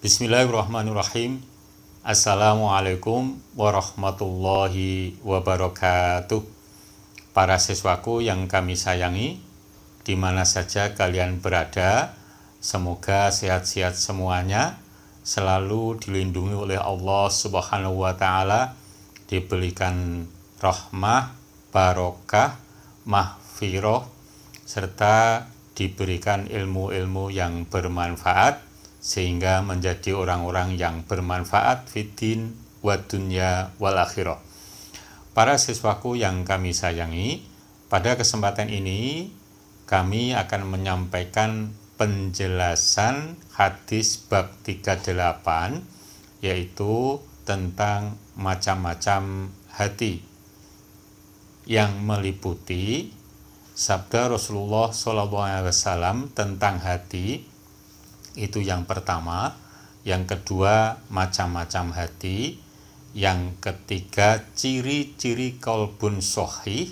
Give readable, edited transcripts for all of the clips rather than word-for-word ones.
Bismillahirrahmanirrahim. Assalamualaikum warahmatullahi wabarakatuh. Para siswaku yang kami sayangi, di mana saja kalian berada, semoga sehat-sehat semuanya, selalu dilindungi oleh Allah Subhanahu wa Ta'ala, diberikan rahmah, barokah, mahfirah, serta diberikan ilmu-ilmu yang bermanfaat, sehingga menjadi orang-orang yang bermanfaat fiddin wa dunya wal akhirah. Para siswaku yang kami sayangi, pada kesempatan ini kami akan menyampaikan penjelasan hadis bab 38, yaitu tentang macam-macam hati, yang meliputi sabda Rasulullah SAW tentang hati. Itu yang pertama. Yang kedua, macam-macam hati. Yang ketiga, ciri-ciri qalbun shahih.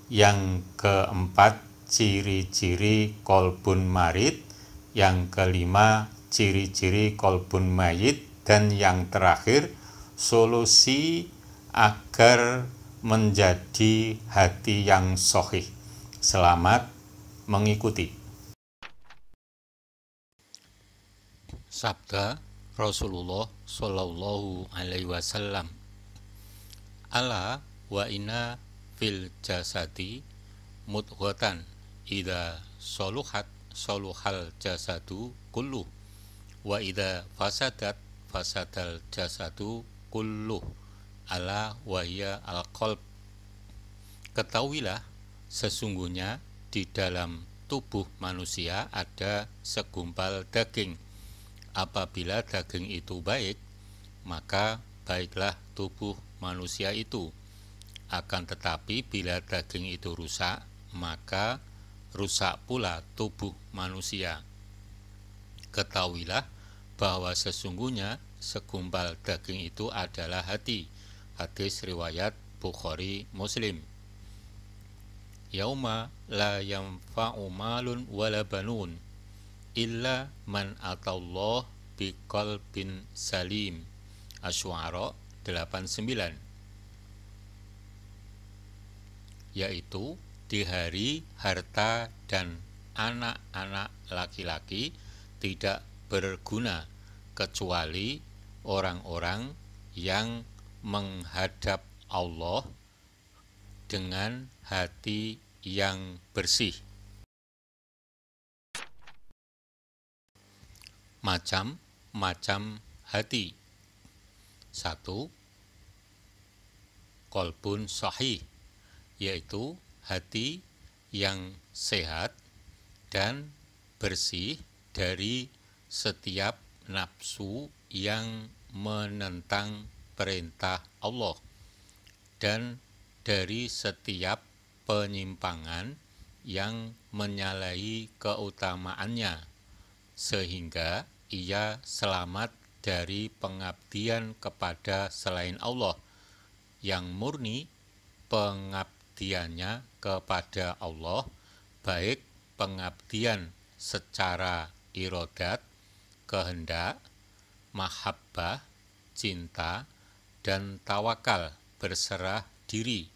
Yang keempat, ciri-ciri qalbun marid. Yang kelima, ciri-ciri qalbun mayit. Dan yang terakhir, solusi agar menjadi hati yang shahih. Selamat mengikuti. Sabda Rasulullah Shallallahu Alaihi Wasallam, ala wa inna fil jasadi mudghatan idza soluhat soluhal jasadu kullu wa idza fasadat fasadal jasadu kullu ala wa hiya al qalb. Ketahuilah, sesungguhnya di dalam tubuh manusia ada segumpal daging. Apabila daging itu baik, maka baiklah tubuh manusia itu. Akan tetapi bila daging itu rusak, maka rusak pula tubuh manusia. Ketahuilah bahwa sesungguhnya segumpal daging itu adalah hati. Hadis riwayat Bukhari Muslim. Yauma la yanfa'u malun wala banun illa man atallah biqalbin salim. Asy-Syu'ara 89. Yaitu di hari harta dan anak-anak laki-laki tidak berguna kecuali orang-orang yang menghadap Allah dengan hati yang bersih. Macam-macam hati. 1. Qalbun shahih, yaitu hati yang sehat dan bersih dari setiap nafsu yang menentang perintah Allah dan dari setiap penyimpangan yang menyalahi keutamaannya, sehingga ia selamat dari pengabdian kepada selain Allah, yang murni pengabdiannya kepada Allah, baik pengabdian secara irodat, kehendak, mahabbah, cinta, dan tawakal, berserah diri.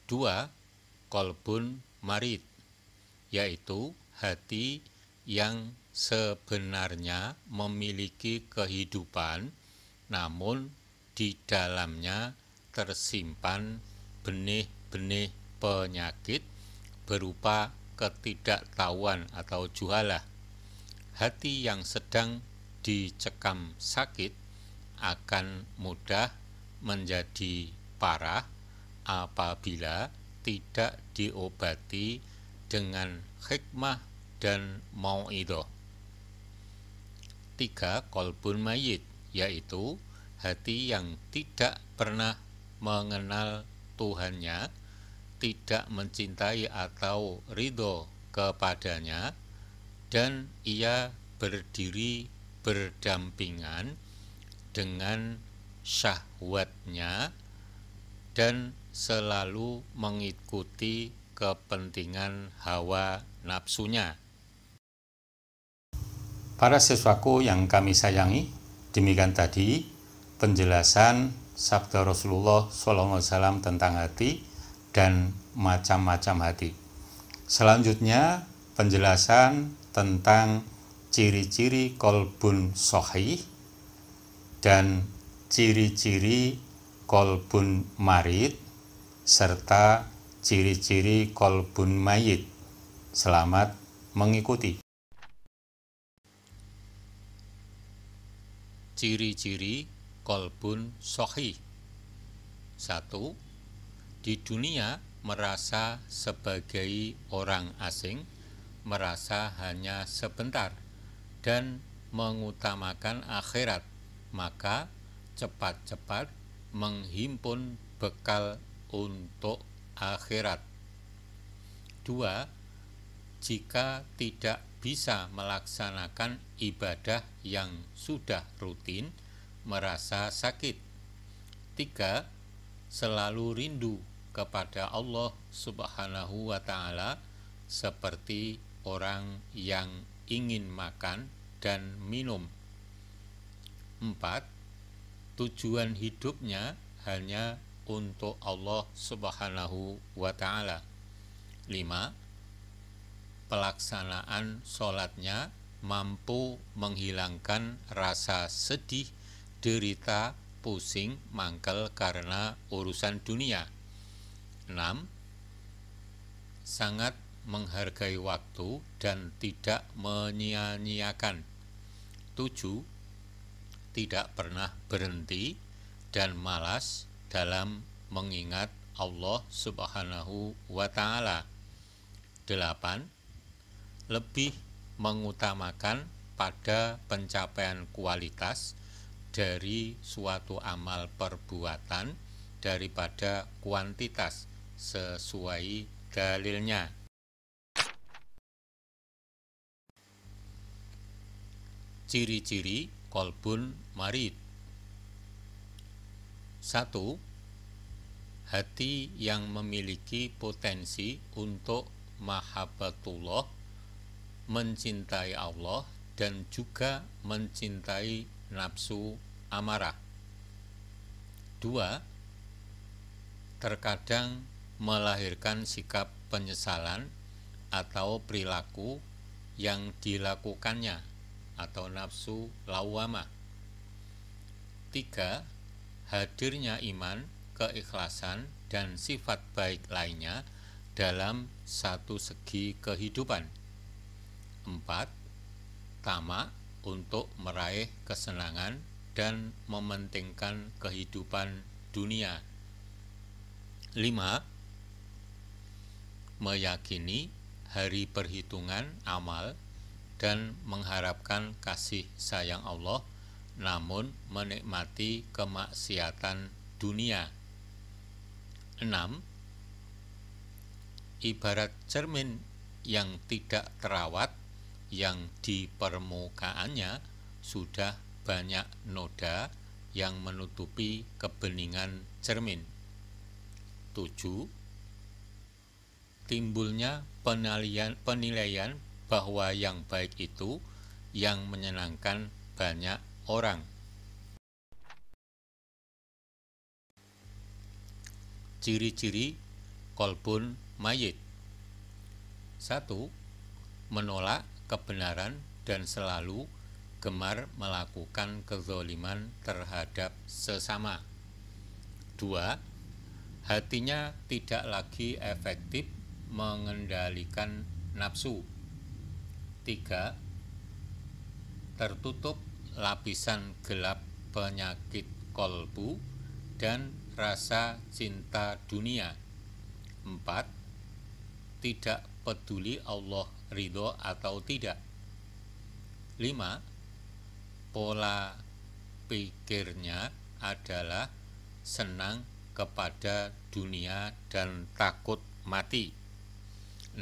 2. Qalbun marid, yaitu hati yang sebenarnya memiliki kehidupan, namun di dalamnya tersimpan benih-benih penyakit berupa ketidaktahuan atau juhalah. Hati yang sedang dicekam sakit akan mudah menjadi parah apabila tidak diobati dengan hikmah dan mau'idhah. 3. Qalbun mayit, yaitu hati yang tidak pernah mengenal Tuhannya, tidak mencintai atau ridho kepadanya, dan ia berdiri berdampingan dengan syahwatnya dan selalu mengikuti kepentingan hawa nafsunya. Para siswaku yang kami sayangi, demikian tadi penjelasan sabda Rasulullah SAW tentang hati dan macam-macam hati. Selanjutnya penjelasan tentang ciri-ciri kolbun sohih dan ciri-ciri kolbun marid serta ciri-ciri kolbun mayit. Selamat mengikuti. Ciri-ciri kolbun sohih. 1. Di dunia merasa sebagai orang asing, merasa hanya sebentar, dan mengutamakan akhirat, maka cepat-cepat menghimpun bekal untuk akhirat. 2. Jika tidak bisa melaksanakan ibadah yang sudah rutin, merasa sakit. 3. Selalu rindu kepada Allah Subhanahu wa Ta'ala, seperti orang yang ingin makan dan minum. 4. Tujuan hidupnya hanya untuk Allah Subhanahu wa Ta'ala. 5. Pelaksanaan sholatnya mampu menghilangkan rasa sedih, derita, pusing, mangkel karena urusan dunia. 6. Sangat menghargai waktu dan tidak menyia-nyiakan. 7. Tidak pernah berhenti dan malas dalam mengingat Allah Subhanahu wa Ta'ala. 8. Lebih mengutamakan pada pencapaian kualitas dari suatu amal perbuatan daripada kuantitas sesuai dalilnya. Ciri-ciri kolbun marid. 1. Hati yang memiliki potensi untuk mahabbatullah, mencintai Allah dan juga mencintai nafsu amarah. 2. Terkadang melahirkan sikap penyesalan atau perilaku yang dilakukannya atau nafsu lawamah. 3. Hadirnya iman, keikhlasan, dan sifat baik lainnya dalam satu segi kehidupan. 4. Tamak untuk meraih kesenangan dan mementingkan kehidupan dunia. 5. Meyakini hari perhitungan amal dan mengharapkan kasih sayang Allah, namun menikmati kemaksiatan dunia. 6. Ibarat cermin yang tidak terawat, yang di permukaannya sudah banyak noda yang menutupi kebeningan cermin. 7. Timbulnya penilaian bahwa yang baik itu yang menyenangkan banyak orang. Ciri-ciri kolbun mayit. 1. Menolak kebenaran dan selalu gemar melakukan kezaliman terhadap sesama. 2. Hatinya tidak lagi efektif mengendalikan nafsu. 3. Tertutup lapisan gelap penyakit kolbu dan rasa cinta dunia. 4. Tidak peduli Allah ridho atau tidak. 5. Pola pikirnya adalah senang kepada dunia dan takut mati. 6.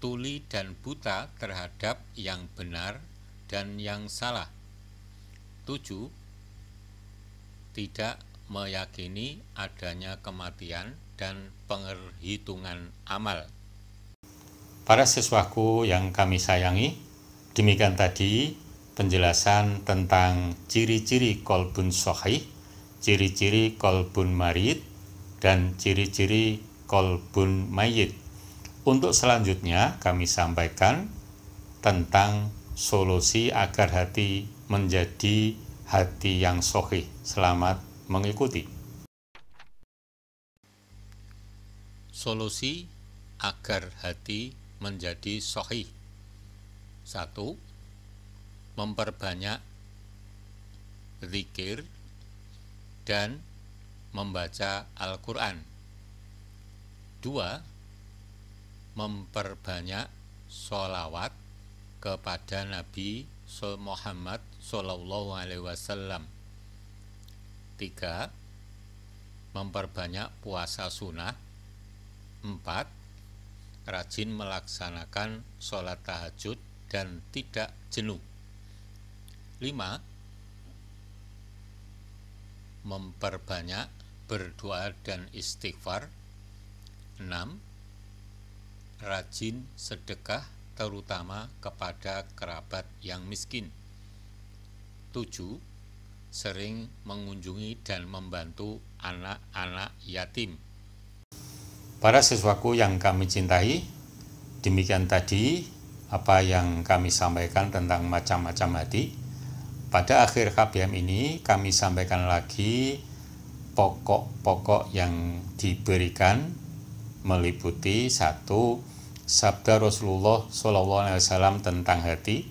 Tuli dan buta terhadap yang benar dan yang salah. 7. Tidak meyakini adanya kematian dan penghitungan amal. Para siswaku yang kami sayangi, Demikian tadi penjelasan tentang ciri-ciri qalbun shahih, ciri-ciri qalbun marid, dan ciri-ciri qalbun mayyit. Untuk selanjutnya kami sampaikan tentang solusi agar hati menjadi hati yang shahih. Selamat mengikuti. Solusi agar hati menjadi shahih. 1. Memperbanyak zikir dan membaca Al-Quran. 2. Memperbanyak sholawat kepada Nabi Muhammad SAW. 3. Memperbanyak puasa sunnah. 4. Rajin melaksanakan sholat tahajud dan tidak jenuh. 5. Memperbanyak berdoa dan istighfar. 6. Rajin sedekah terutama kepada kerabat yang miskin. 7. Sering mengunjungi dan membantu anak-anak yatim. Para siswaku yang kami cintai, demikian tadi apa yang kami sampaikan tentang macam-macam hati. Pada akhir KBM ini kami sampaikan lagi pokok-pokok yang diberikan meliputi 1. Sabda Rasulullah SAW tentang hati.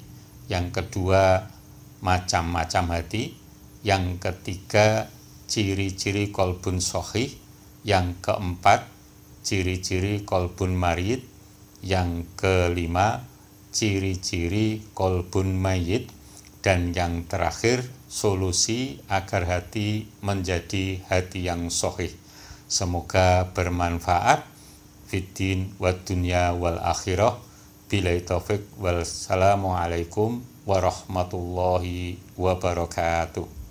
Yang kedua, macam-macam hati. Yang ketiga, ciri-ciri qalbun shahih. Yang keempat, ciri-ciri qalbun marid. Yang kelima, ciri-ciri qalbun mayyit. Dan yang terakhir, solusi agar hati menjadi hati yang shahih. Semoga bermanfaat fiddin wa dunya wal akhirah. Billahi taufiq wal salamu alaikum warahmatullahi wabarakatuh.